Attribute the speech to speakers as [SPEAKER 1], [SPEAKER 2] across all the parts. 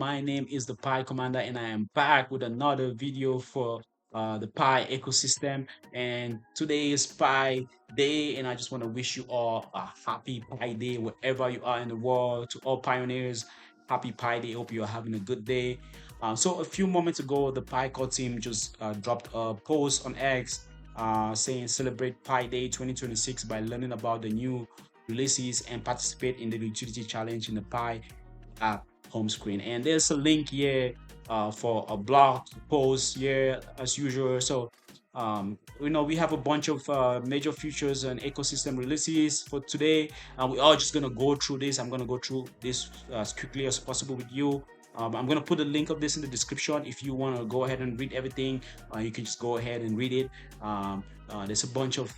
[SPEAKER 1] My name is the Pi Commander, and I am back with another video for the Pi ecosystem. And today is Pi Day, and I just want to wish you all a happy Pi Day wherever you are in the world. To all pioneers, happy Pi Day. Hope you are having a good day. So a few moments ago, the Pi Core team just dropped a post on X saying celebrate Pi Day 2026 by learning about the new releases and participate in the utility challenge in the Pi app home screen. And there's a link here for a blog post here as usual. So we have a bunch of major features and ecosystem releases for today, and we are just gonna go through this. I'm gonna go through this as quickly as possible with you. I'm gonna put a link of this in the description. If you want to go ahead and read everything, you can just go ahead and read it. There's a bunch of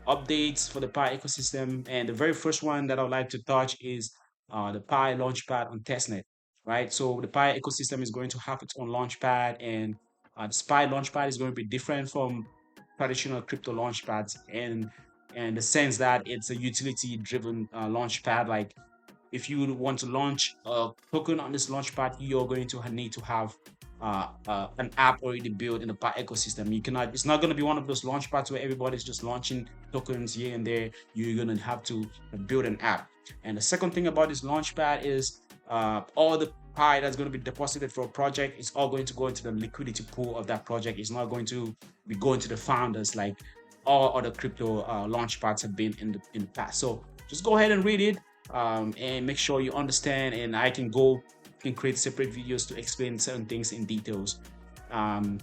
[SPEAKER 1] updates for the Pi ecosystem. And the very first one that I would like to touch is the Pi Launchpad on testnet, right? So the Pi ecosystem is going to have its own launchpad, and the Pi Launchpad is going to be different from traditional crypto launchpads, and the sense that it's a utility-driven launchpad. Like if you want to launch a token on this launchpad, you're going to need to have an app already built in the Pi ecosystem. You cannot. It's not going to be one of those launchpads where everybody's just launching tokens here and there. You're going to have to build an app. And the second thing about this launchpad is all the Pi that's going to be deposited for a project is all going to go into the liquidity pool of that project. It's not going to be going to the founders like all other crypto launchpads have been in the past. So just go ahead and read it, and make sure you understand. And I can create separate videos to explain certain things in details. Um,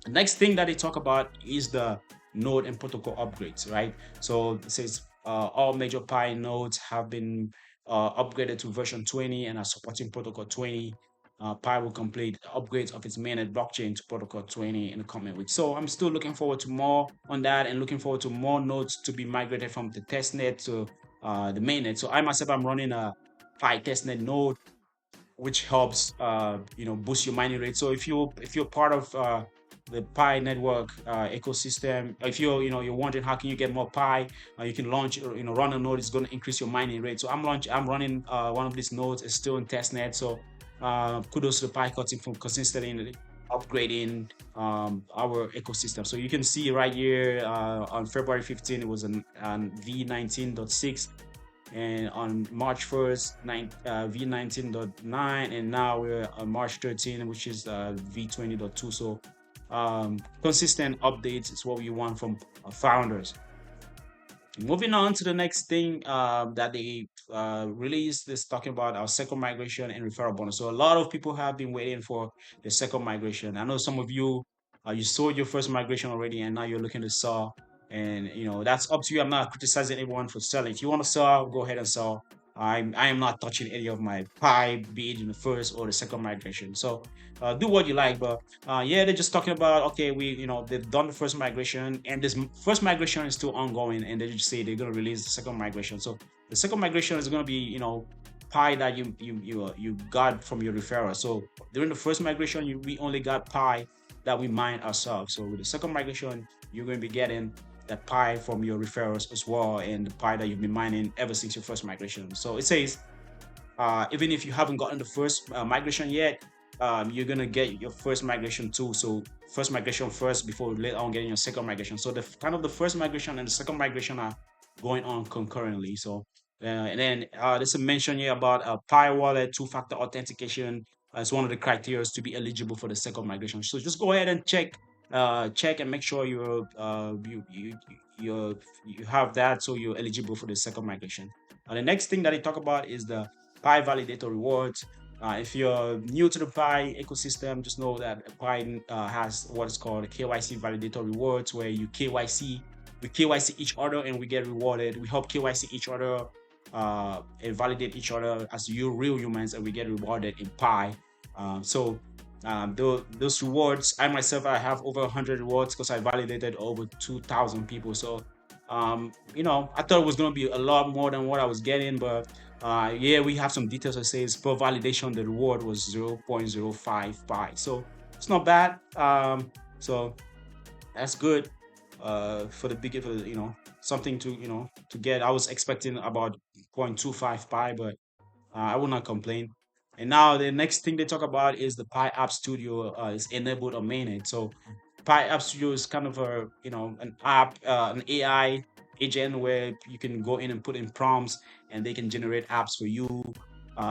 [SPEAKER 1] the next thing that they talk about is the node and protocol upgrades, right? So it says all major Pi nodes have been upgraded to version 20 and are supporting protocol 20. Pi will complete upgrades of its mainnet blockchain to protocol 20 in the coming weeks. So I'm still looking forward to more on that, and looking forward to more nodes to be migrated from the testnet to the mainnet. So I myself, I'm running a Pi testnet node, which helps boost your mining rate. So if you're part of the Pi network ecosystem, if you're wondering how can you get more Pi, you can launch run a node. It's going to increase your mining rate. So I'm running one of these nodes. It's still in testnet. So kudos to the Pi core team for consistently upgrading our ecosystem. So you can see right here on February 15 it was on v19.6, and on March 1st, v19.9, and now we're on March 13, which is v20.2. So consistent updates is what we want from founders. Moving on to the next thing that they released is talking about our second migration and referral bonus. So a lot of people have been waiting for the second migration. I know some of you, you sold your first migration already, and now you're looking to sell. And that's up to you. I'm not criticizing anyone for selling. If you want to sell, go ahead and sell. I am not touching any of my pie, be it in the first or the second migration. So do what you like, but yeah, they're just talking about, okay, they've done the first migration, and this first migration is still ongoing, and they just say they're gonna release the second migration. So the second migration is gonna be Pi that you got from your referral. So during the first migration, we only got Pi that we mined ourselves. So with the second migration, you're going to be getting that Pi from your referrals as well, and the Pi that you've been mining ever since your first migration. So it says even if you haven't gotten the first migration yet, you're gonna get your first migration too. So first migration first before later on getting your second migration. So the first migration and the second migration are going on concurrently. So and then there's a mention here about a Pi wallet two-factor authentication as one of the criteria to be eligible for the second migration. So just go ahead and check and make sure you have that, so you're eligible for the second migration. The next thing that they talk about is the Pi Validator rewards. If you're new to the Pi ecosystem, just know that Pi has what is called KYC Validator rewards, where we KYC each other and we get rewarded. We help KYC each other and validate each other as real humans, and we get rewarded in Pi. Those rewards, I have over 100 rewards because I validated over 2,000 people. So I thought it was going to be a lot more than what I was getting, but yeah, we have some details that says per validation the reward was 0.05 Pi. So it's not bad. So that's good for something to get. I was expecting about 0.25 Pi, but I will not complain. And now the next thing they talk about is the Pi App Studio is enabled or mainnet. So Pi App Studio is kind of a an app, an AI agent where you can go in and put in prompts and they can generate apps for you.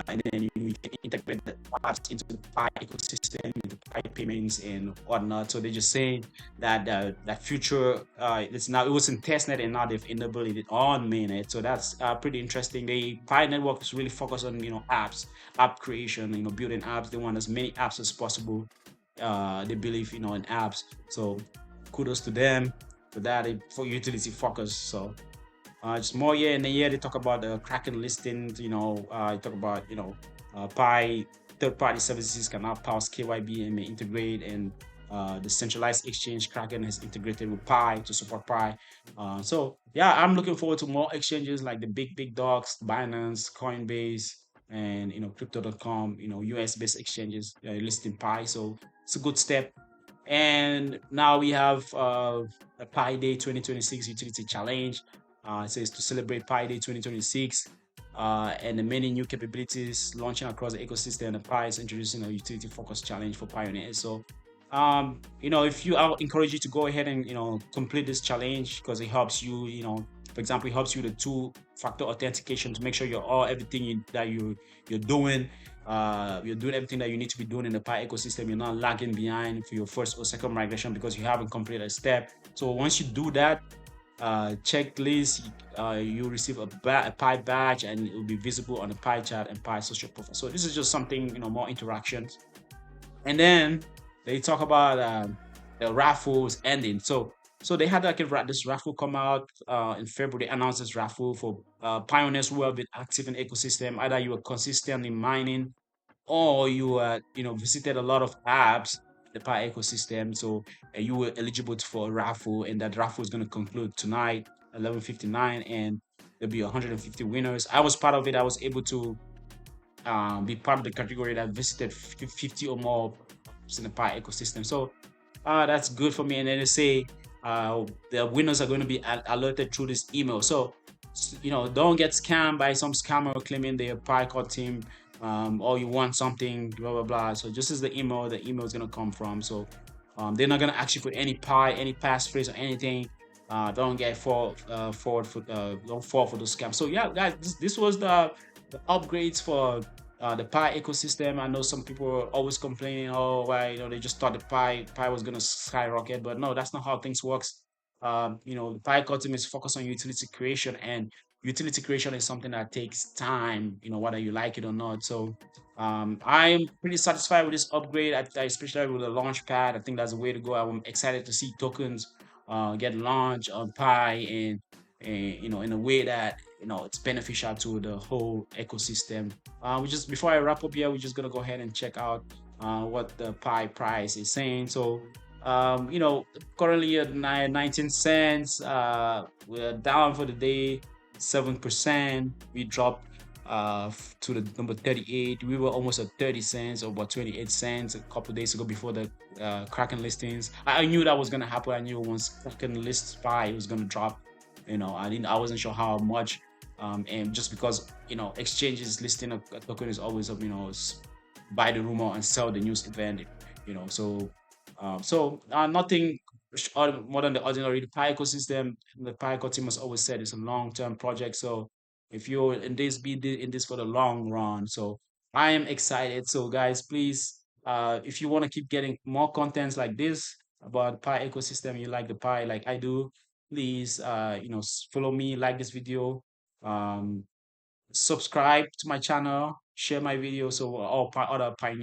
[SPEAKER 1] And then you can integrate the apps into the Pi ecosystem, into Pi payments and whatnot. So they're just saying that that future it's now it was in testnet and now they've enabled it on mainnet. So that's pretty interesting. The Pi network is really focused on apps, app creation, building apps. They want as many apps as possible. They believe in apps. So kudos to them for that. For utility focus. So just more year in a year they talk about the Kraken listings. Talk about Pi third-party services can now pass KYB and may integrate, and the centralized exchange Kraken has integrated with Pi to support Pi. So yeah, I'm looking forward to more exchanges like the big dogs, Binance, Coinbase, and Crypto.com. US-based exchanges listing Pi. So it's a good step. And now we have a Pi Day 2026 Utility Challenge. It says to celebrate Pi Day 2026 and the many new capabilities launching across the ecosystem. The Pi is introducing a utility focused challenge for pioneers. So, if you, I'll encourage you to go ahead and complete this challenge because it helps you. For example, it helps you with the two-factor authentication to make sure everything you're doing you're doing everything that you need to be doing in the Pi ecosystem. You're not lagging behind for your first or second migration because you haven't completed a step. So once you do that checklist, you receive a Pi badge and it will be visible on the Pi chat and Pi social profile. So this is just something, more interactions. And then they talk about the raffles ending. So they had like this raffle come out in February. They announced this raffle for pioneers who have been active in ecosystem. Either you were consistently mining or you visited a lot of apps in the Pi ecosystem. So you were eligible for a raffle, and that raffle is going to conclude tonight, 11:59, and there'll be 150 winners. I was part of it. I was able to be part of the category that visited 50 or more in the Pi ecosystem. So that's good for me. And then they say the winners are going to be alerted through this email. So don't get scammed by some scammer claiming they're a PyCon team, or you want something, blah blah blah. So just as the email is gonna come from. So they're not gonna ask you for any any passphrase or anything. Don't get don't fall for those scams. So yeah, guys, this was the upgrades for the Pi ecosystem. I know some people are always complaining, oh, why they just thought the Pi was gonna skyrocket, but no, that's not how things works. The Pi Ultimate is focused on utility creation, and utility creation is something that takes time. Whether you like it or not. So I'm pretty satisfied with this upgrade, especially with the launch pad. I think that's the way to go. I'm excited to see tokens get launched on Pi and in a way that it's beneficial to the whole ecosystem. We just before I wrap up here, we're just gonna go ahead and check out what the Pi price is saying. So currently at 19 cents. We're down for the day 7%. We dropped to the number 38. We were almost at 30 cents or about 28 cents a couple of days ago before the Kraken listings. I knew that was gonna happen. I knew once Kraken lists Pi, it was gonna drop. I wasn't sure how much. And just because exchanges listing a token is always buy the rumor and sell the news event. Nothing more than the ordinary. The Pi ecosystem, the Pi ecosystem team has always said it's a long-term project. So if you're in this, in this for the long run. So I am excited. So guys, please, if you want to keep getting more contents like this about Pi ecosystem, you like the Pi like I do, please, follow me, like this video, um, subscribe to my channel, share my video so all other pioneers